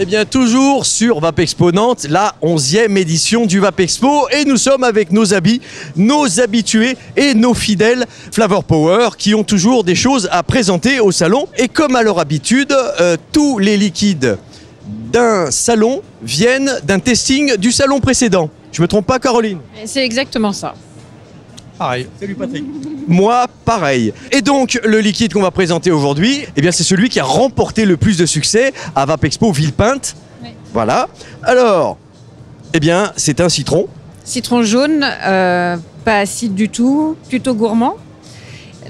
Eh bien, toujours sur Vapexpo Nantes, la 11e édition du Vapexpo. Et nous sommes avec nos habits, nos habitués et nos fidèles Flavor Power qui ont toujours des choses à présenter au salon. Et comme à leur habitude, tous les liquides d'un salon viennent d'un testing du salon précédent. Je me trompe pas, Caroline? C'est exactement ça. Pareil. Salut Patrick. Moi, pareil. Et donc, le liquide qu'on va présenter aujourd'hui, eh bien, c'est celui qui a remporté le plus de succès à Vapexpo Villepinte. Oui. Voilà. Alors, eh bien, c'est un citron. Citron jaune, pas acide du tout, plutôt gourmand.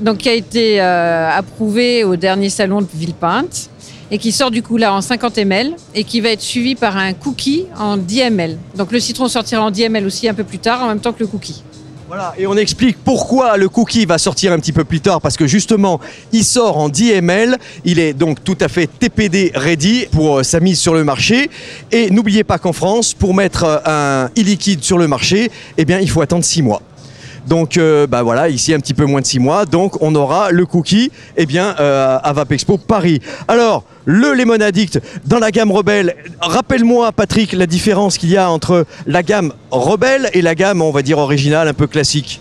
Donc, qui a été approuvé au dernier salon de Villepinte et qui sort du coup là en 50 ml et qui va être suivi par un cookie en 10 ml. Donc, le citron sortira en 10 ml aussi un peu plus tard, en même temps que le cookie. Voilà, et on explique pourquoi le cookie va sortir un petit peu plus tard, parce que justement, il sort en 10 ml, il est donc tout à fait TPD ready pour sa mise sur le marché. Et n'oubliez pas qu'en France, pour mettre un e-liquide sur le marché, eh bien, il faut attendre 6 mois. Donc voilà, ici un petit peu moins de 6 mois, donc on aura le cookie eh bien, à Vapexpo Paris. Alors, le Lemon Addict dans la gamme Rebelle, rappelle-moi Patrick la différence qu'il y a entre la gamme Rebelle et la gamme, on va dire, originale, un peu classique.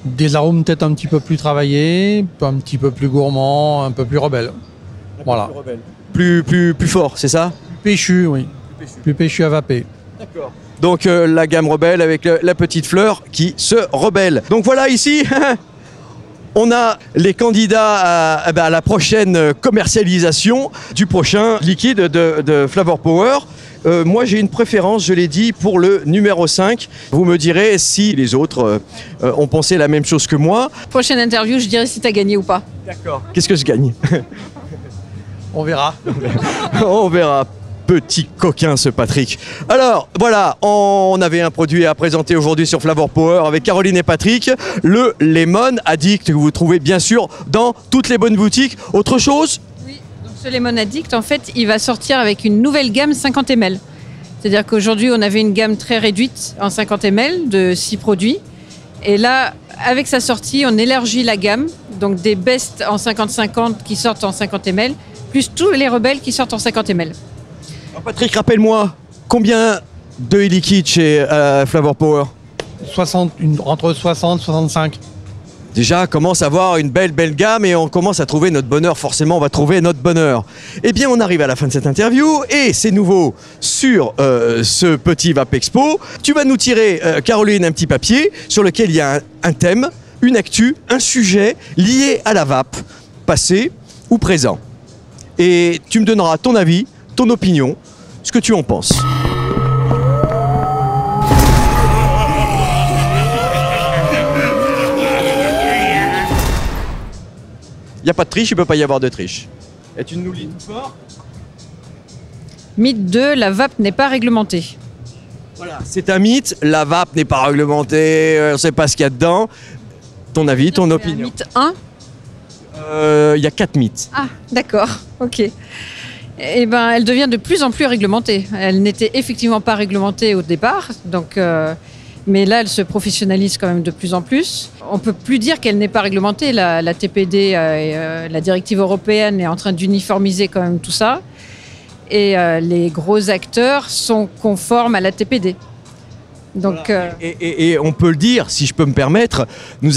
Des arômes peut-être un petit peu plus travaillés, un petit peu plus gourmands, un peu plus rebelles. Voilà. Plus fort, c'est ça? Plus péchu, oui. Plus péchu à vaper. D'accord. Donc la gamme Rebelle avec la petite fleur qui se rebelle. Donc voilà ici, on a les candidats à la prochaine commercialisation du prochain liquide de Flavor Power. Moi j'ai une préférence, je l'ai dit, pour le numéro 5. Vous me direz si les autres ont pensé la même chose que moi. Prochaine interview, je dirai si tu as gagné ou pas. D'accord. Qu'est-ce que je gagne? On verra. On verra. Petit coquin ce Patrick. Alors voilà, on avait un produit à présenter aujourd'hui sur Flavor Power avec Caroline et Patrick, le Lemon Addict que vous trouvez bien sûr dans toutes les bonnes boutiques. Autre chose? Oui, donc ce Lemon Addict en fait il va sortir avec une nouvelle gamme 50 ml. C'est-à-dire qu'aujourd'hui on avait une gamme très réduite en 50 ml de 6 produits. Et là, avec sa sortie, on élargit la gamme, donc des Best en 50-50 qui sortent en 50 ml, plus tous les Rebelles qui sortent en 50 ml. Patrick, rappelle-moi, combien de e-liquide chez Flavor Power? Entre 60 et 65. Déjà, on commence à avoir une belle gamme et on commence à trouver notre bonheur. Forcément, on va trouver notre bonheur. Eh bien, on arrive à la fin de cette interview et c'est nouveau sur ce petit Vapexpo. Tu vas nous tirer, Caroline, un petit papier sur lequel il y a un thème, une actu, un sujet lié à la vape, passé ou présent. Et tu me donneras ton avis, ton opinion, ce que tu en penses. Il n'y a pas de triche, il ne peut pas y avoir de triche. Et tu nous lis tout fort. Mythe 2, la vape n'est pas réglementée. Voilà, c'est un mythe, la vape n'est pas réglementée, on ne sait pas ce qu'il y a dedans. Ton avis, ton opinion. Mythe 1 il y a 4 mythes. Ah, d'accord, ok. Eh ben, elle devient de plus en plus réglementée. Elle n'était effectivement pas réglementée au départ, donc, mais là, elle se professionnalise quand même de plus en plus. On ne peut plus dire qu'elle n'est pas réglementée. La TPD, la directive européenne, est en train d'uniformiser quand même tout ça. Et les gros acteurs sont conformes à la TPD. Donc, voilà. Et on peut le dire, si je peux me permettre, nous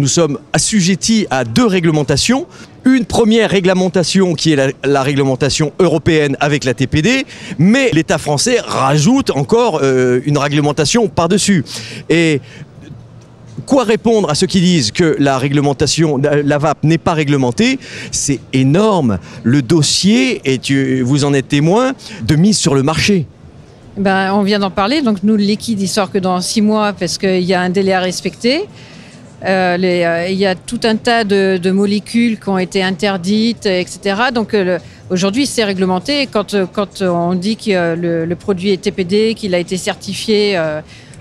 sommes assujettis à 2 réglementations. Une première réglementation qui est la réglementation européenne avec la TPD, mais l'État français rajoute encore une réglementation par-dessus. Et quoi répondre à ceux qui disent que la réglementation, la vape n'est pas réglementée? C'est énorme. Le dossier, et vous en êtes témoin, de mise sur le marché. Ben, on vient d'en parler, donc nous le liquide il sort que dans 6 mois parce qu'il y a un délai à respecter. Il y a tout un tas de molécules qui ont été interdites, etc. Donc aujourd'hui c'est réglementé. Quand on dit que le produit est TPD, qu'il a été certifié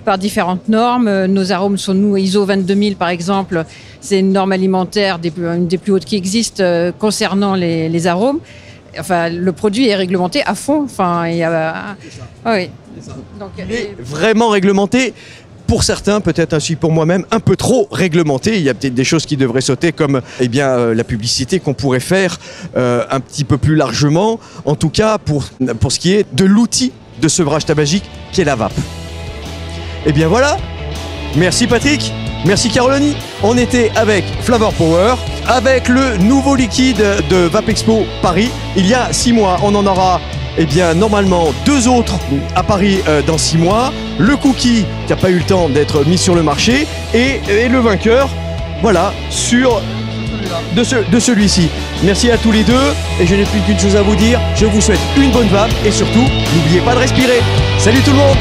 par différentes normes, nos arômes sont nous ISO 22000 par exemple, c'est une norme alimentaire une des plus hautes qui existe concernant les arômes. Enfin, le produit est réglementé à fond. Enfin, il y a... oui. Donc, il est vraiment réglementé pour certains, peut-être ainsi pour moi-même, un peu trop réglementé. Il y a peut-être des choses qui devraient sauter comme la publicité qu'on pourrait faire un petit peu plus largement, en tout cas pour ce qui est de l'outil de sevrage tabagique qui est la vape. Et bien voilà, merci Patrick, merci Caroline. On était avec Flavor Power, avec le nouveau liquide de Vapexpo Paris. Il y a 6 mois, on en aura normalement 2 autres à Paris dans 6 mois. Le cookie qui n'a pas eu le temps d'être mis sur le marché et le vainqueur, voilà, de celui-ci. Merci à tous les deux et je n'ai plus qu'une chose à vous dire. Je vous souhaite une bonne vape et surtout, n'oubliez pas de respirer. Salut tout le monde!